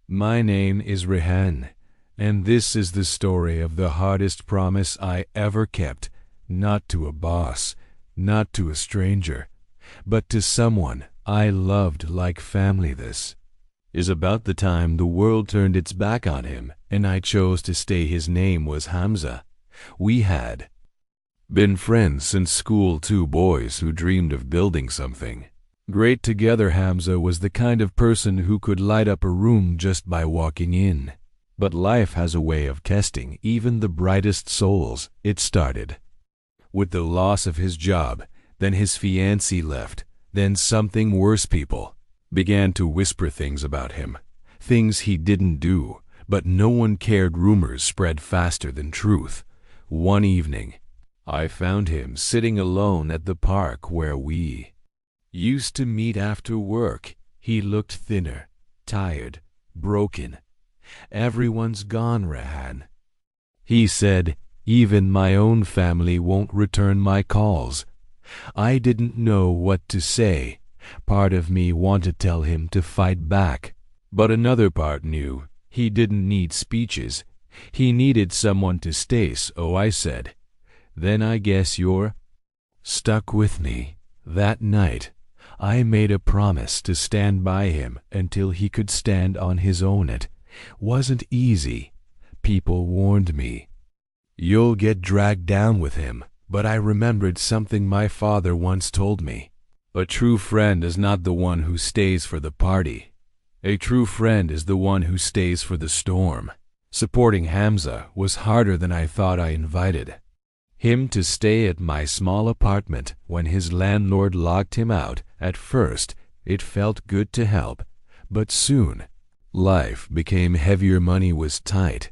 My name is Rehan, and this is the story of the hardest promise I ever kept, not to a boss, not to a stranger, but to someone I loved like family. This is about the time the world turned its back on him, and I chose to stay. His name was Hamza. We had been friends since school, two boys who dreamed of building something great together. Hamza was the kind of person who could light up a room just by walking in. But life has a way of testing even the brightest souls. It started with the loss of his job, then his fiancée left, then something worse. People began to whisper things about him, things he didn't do, but no one cared. Rumors spread faster than truth. One evening, I found him sitting alone at the park where we used to meet after work. He looked thinner, tired, broken. "Everyone's gone, Rehan," he said. "Even my own family won't return my calls." I didn't know what to say. Part of me wanted to tell him to fight back, but another part knew he didn't need speeches. He needed someone to stay. So I said, "Then I guess you're stuck with me." That night, I made a promise to stand by him until he could stand on his own. It wasn't easy. People warned me, "You'll get dragged down with him." But I remembered something my father once told me. A true friend is not the one who stays for the party. A true friend is the one who stays for the storm. Supporting Hamza was harder than I thought. I invited him to stay at my small apartment when his landlord locked him out. At first, it felt good to help, but soon, life became heavier. Money was tight.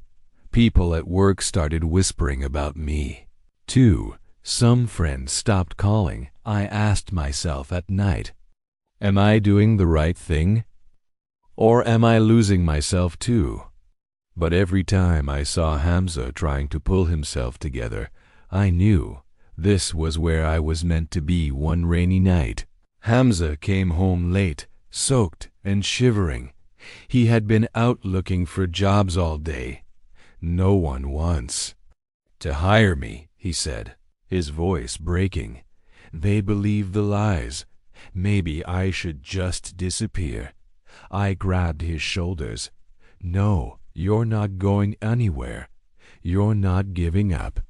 People at work started whispering about me, too. Some friends stopped calling. I asked myself at night, am I doing the right thing? Or am I losing myself too? But every time I saw Hamza trying to pull himself together, I knew this was where I was meant to be. One rainy night, Hamza came home late, soaked and shivering. He had been out looking for jobs all day. "No one wants to hire me," he said, his voice breaking. "They believe the lies. Maybe I should just disappear." I grabbed his shoulders. "No, you're not going anywhere. You're not giving up."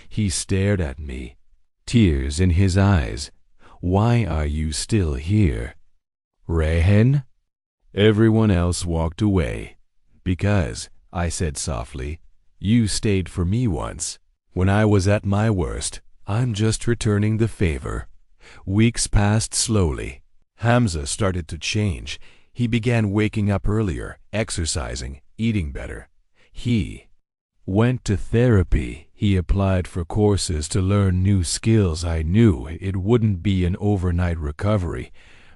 He stared at me, tears in his eyes. "Why are you still here, Rehan?" Everyone else walked away. "Because," I said softly, "you stayed for me once, when I was at my worst. I'm just returning the favor." Weeks passed slowly. Hamza started to change. He began waking up earlier, exercising, eating better. He went to therapy. He applied for courses to learn new skills. I knew it wouldn't be an overnight recovery,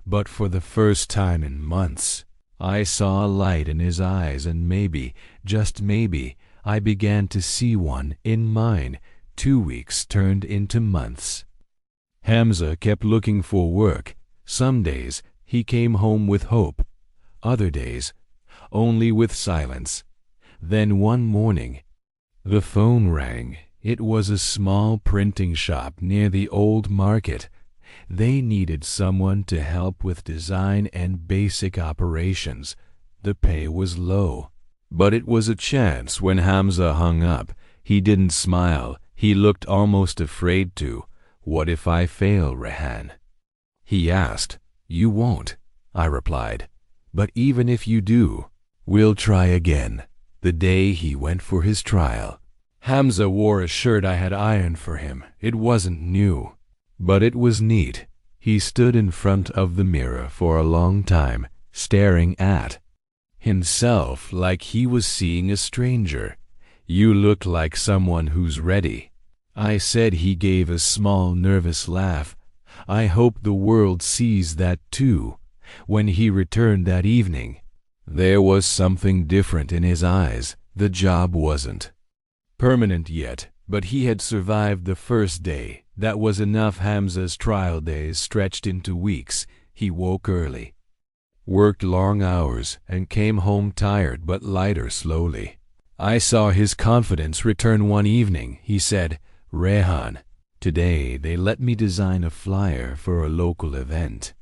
but for the first time in months, I saw a light in his eyes, and maybe, just maybe, I began to see one in mine. 2 weeks turned into months. Hamza kept looking for work. Some days he came home with hope, other days only with silence. Then one morning, the phone rang. It was a small printing shop near the old market. They needed someone to help with design and basic operations. The pay was low, but it was a chance. When Hamza hung up, he didn't smile. He looked almost afraid to. "What if I fail, Rehan?" he asked. "You won't," I replied. "But even if you do, we'll try again." The day he went for his trial, Hamza wore a shirt I had ironed for him. It wasn't new, but it was neat. He stood in front of the mirror for a long time, staring at himself like he was seeing a stranger. "You look like someone who's ready," I said. He gave a small, nervous laugh. I hope the world sees that too. When he returned that evening, there was something different in his eyes. The job wasn't permanent yet, but he had survived the first day. That was enough. Hamza's trial days stretched into weeks. He woke early, worked long hours, and came home tired but lighter slowly. I saw his confidence return one evening. He said, "Rehan, today they let me design a flyer for a local event.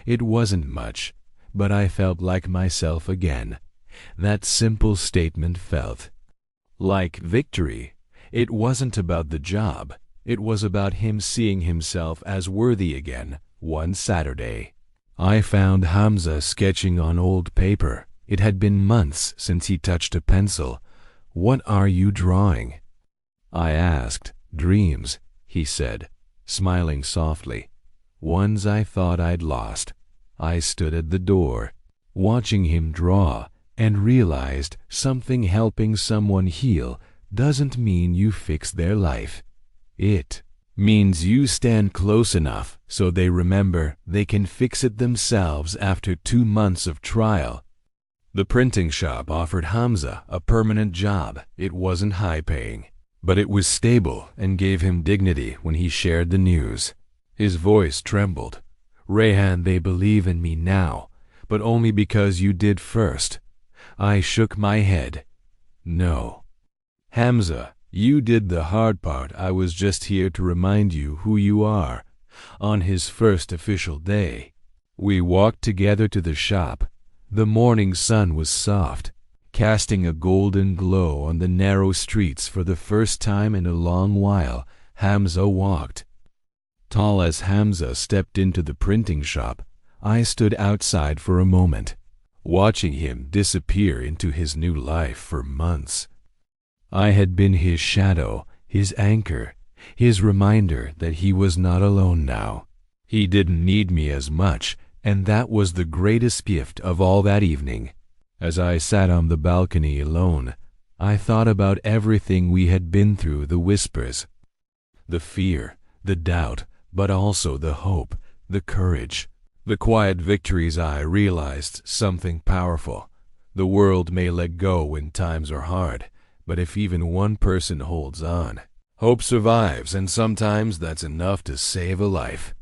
It wasn't much, but I felt like myself again." That simple statement felt like victory. It wasn't about the job. It was about him seeing himself as worthy again. One Saturday, I found Hamza sketching on old paper. It had been months since he touched a pencil. "What are you drawing?" I asked. "Dreams," he said, smiling softly. "Ones I thought I'd lost." I stood at the door, watching him draw, and realized something. Helping someone heal doesn't mean you fix their life. It means you stand close enough so they remember they can fix it themselves. After 2 months of trial, the printing shop offered Hamza a permanent job. It wasn't high-paying, but it was stable and gave him dignity. When he shared the news, his voice trembled. "Rehan, they believe in me now, but only because you did first." I shook my head. "No, Hamza, you did the hard part. I was just here to remind you who you are." On his first official day, we walked together to the shop. The morning sun was soft, casting a golden glow on the narrow streets. For the first time in a long while, Hamza walked. Tall as Hamza stepped into the printing shop, I stood outside for a moment, watching him disappear into his new life. For months, I had been his shadow, his anchor, his reminder that he was not alone now. He didn't need me as much, and that was the greatest gift of all. That evening, as I sat on the balcony alone, I thought about everything we had been through, the whispers, the fear, the doubt, but also the hope, the courage, the quiet victories. I realized something powerful. The world may let go when times are hard, but if even one person holds on, hope survives, and sometimes that's enough to save a life.